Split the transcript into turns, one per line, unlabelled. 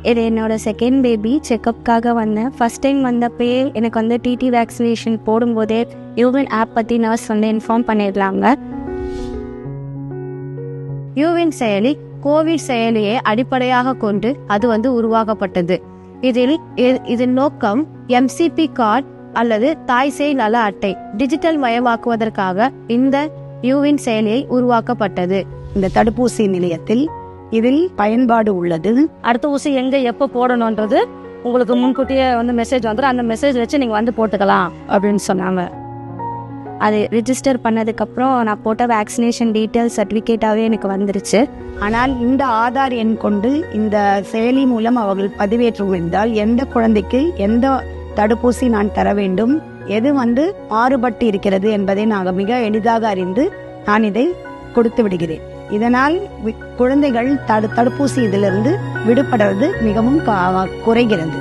இது என்னோட second baby. செக்கப்புக்காக வந்தேன். ஃபர்ஸ்ட் டைம் வந்தப்பயே எனக்கு வந்து டிடி வேக்சினேஷன் போடும்போதே யூவின் ஆப் பற்றி நர்ஸ் வந்து இன்ஃபார்ம் பண்ணிடலாங்க. யூவின் செயலி கோவிட் செயலியை அடிப்படையாக கொண்டு அது வந்து உருவாக்கப்பட்டது. இதன் நோக்கம் எம்சிபி கார்டு அல்லது தாய் சேய் நல அட்டை டிஜிட்டல் மயமாக்குவதற்காக இந்த யூவின் செயலியை உருவாக்கப்பட்டது.
இந்த தடுப்பூசி நிலையத்தில் இதில் பயன்பாடு உள்ளது.
அடுத்த ஊசி எங்க எப்போ போடணுன்றது உங்களுக்கு முன்கூட்டியே வந்து மெசேஜ் வந்துடும். அந்த மெசேஜ் வச்சு நீங்க வந்து போட்டுக்கலாம் அப்படின்னு சொன்னாங்க.
அது ரிஜிஸ்டர் பண்ணதுக்கப்புறம் நான் போட்ட வேக்சினேஷன் டீட்டெயில் சர்டிஃபிகேட்டாகவே எனக்கு வந்துருச்சு.
ஆனால் இந்த ஆதார் எண் கொண்டு இந்த செயலி மூலம் அவர்கள் பதிவேற்றுவதால் எந்த குழந்தைக்கு எந்த தடுப்பூசி நான் தர வேண்டும், எது வந்து மாறுபட்டு இருக்கிறது என்பதை நாங்கள் மிக எளிதாக அறிந்து நான் இதை கொடுத்து விடுகிறேன். இதனால் குழந்தைகள் தடுப்பூசி இதிலிருந்து விடுபடுவது மிகவும் குறைகிறது.